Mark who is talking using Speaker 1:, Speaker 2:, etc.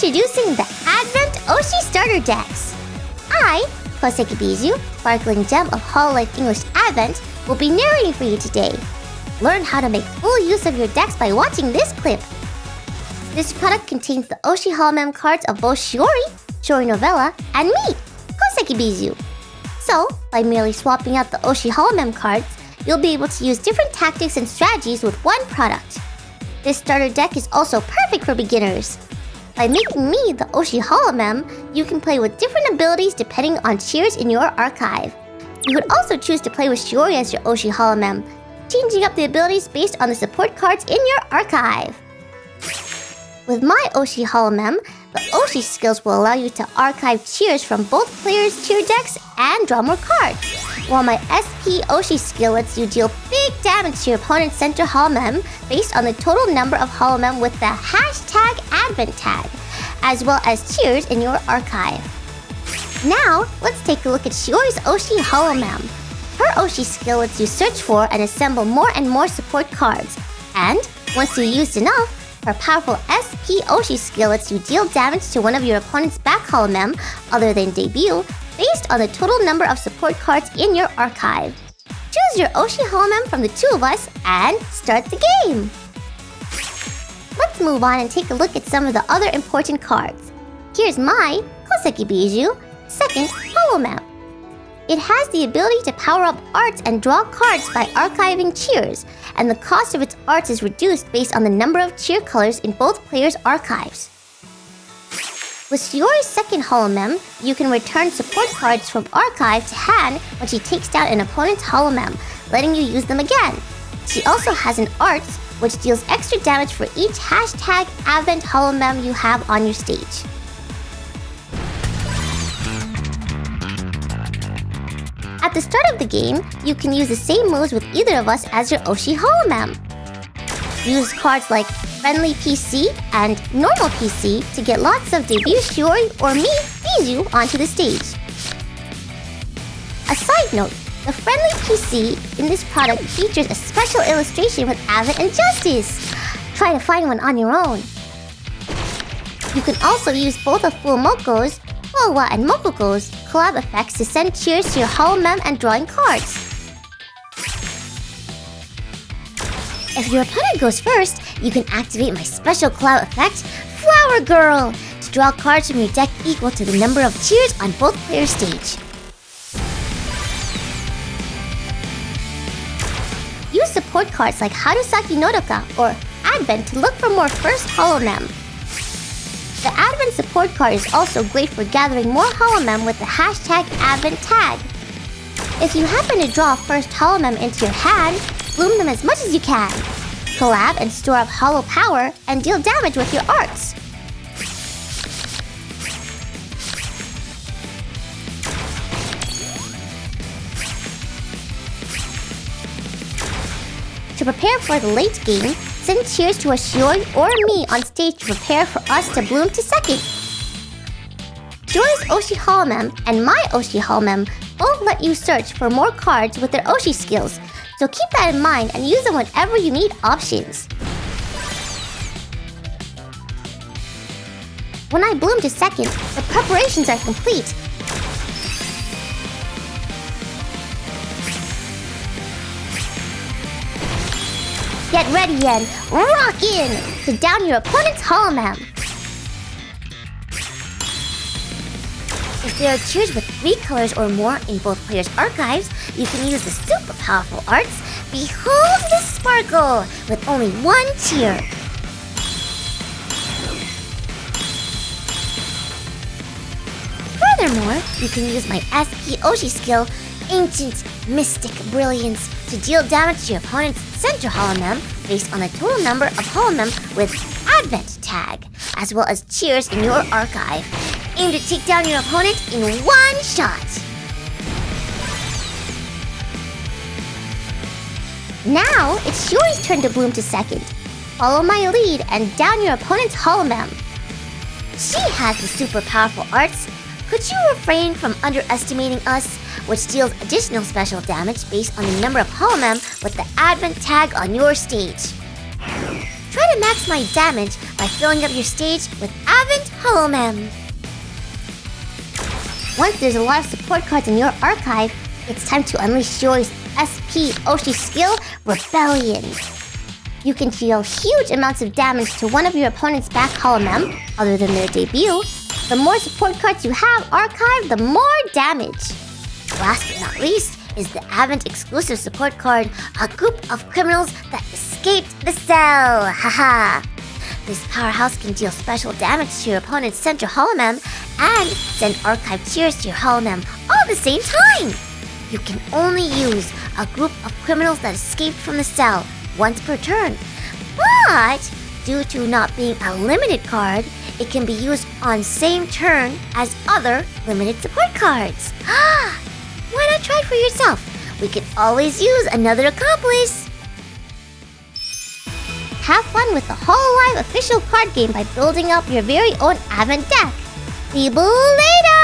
Speaker 1: Introducing the Advent Oshi Starter Decks. I, Koseki Bijou, Sparkling Gem of hololive English Advent, will be narrating for you today. Learn how to make full use of your decks by watching this clip. This product contains the Oshi holomem cards of both Shiori Novella, and me, Koseki Bijou. So, by merely swapping out the Oshi holomem cards, you'll be able to use different tactics and strategies with one product. This starter deck is also perfect for beginners. By making me the Oshi holomem, you can play with different abilities depending on cheers in your archive. You could also choose to play with Shiori as your Oshi holomem, changing up the abilities based on the support cards in your archive. With my Oshi holomem, the Oshi skills will allow you to archive cheers from both players' cheer decks and draw more cards, while my SP Oshi skill lets you deal big damage to your opponent's center holomem based on the total number of holomem with the #Advent tag, as well as cheers in your archive. Now, let's take a look at Shiori's Oshi holomem. Her Oshi skill lets you search for and assemble more and more support cards, and once you used enough, her powerful SP Oshi skill lets you deal damage to one of your opponent's back holomem other than debut based on the total number of support cards in your archive. Choose your Oshi holomem from the two of us and start the game! Let's move on and take a look at some of the other important cards. Here's my Koseki Bijou second holomem. It has the ability to power up arts and draw cards by archiving cheers, and the cost of its arts is reduced based on the number of cheer colors in both players' archives. With Shiori's second holomem, you can return support cards from archive to hand when she takes down an opponent's holomem, letting you use them again. She also has an arts, which deals extra damage for each #Advent holomem you have on your stage. At the start of the game, you can use the same moves with either of us as your Oshi holomem. Use cards like Friendly PC and Normal PC to get lots of debut Shiori or me, Bijou, onto the stage. A side note, the Friendly PC in this product features a special illustration with Advent and Justice. Try to find one on your own. You can also use both of Fumoko's, Fuwa, and Mokoko's collab effects to send cheers to your holomem and drawing cards. If your opponent goes first, you can activate my special collab effect, Flower Girl, to draw cards from your deck equal to the number of cheers on both players' stage. Use support cards like Harusaki Nodoka or Advent to look for more first holomem. The Advent support card is also great for gathering more holomem with the #Advent tag. If you happen to draw a first holomem into your hand, bloom them as much as you can. Collab and store up holo power and deal damage with your arts. To prepare for the late game, send cheers to a Shiori or me on stage to prepare for us to bloom to second. Shiori's Oshi holomem and my Oshi holomem both let you search for more cards with their Oshi skills, so keep that in mind and use them whenever you need options. When I bloom to second, the preparations are complete. Get ready and rock in to down your opponent's holomem. If there are cheers with 3 colors or more in both players' archives, you can use the super powerful arts, Behold the Sparkle, with only 1 cheer. Furthermore, you can use my SP Oshi skill, Ancient Mystic Brilliance, to deal damage to your opponent's center holomem based on the total number of holomem with Advent tag, as well as cheers in your archive. Aim to take down your opponent in 1 shot. Now, it's Shiori's turn to bloom to second. Follow my lead and down your opponent's holomem. She has the super powerful arts. Could you refrain from underestimating us, which deals additional special damage based on the number of holomem with the Advent tag on your stage? Try to max my damage by filling up your stage with Advent holomem. Once there's a lot of support cards in your archive, it's time to unleash Shiori's SP Oshi skill, Rebellion. You can deal huge amounts of damage to one of your opponent's back holomem, other than their debut. The more support cards you have archived, the more damage. Last but not least is the Advent exclusive support card, a group of criminals that escaped the cell. Haha! This powerhouse can deal special damage to your opponent's central holomem and send archived cheers to your holomem all at the same time. You can only use a group of criminals that escaped from the cell once per turn. But due to not being a limited card, it can be used on same turn as other limited support cards. Why not try it for yourself? We can always use another accomplice. Have fun with the hololive official card game by building up your very own Advent deck. See you later!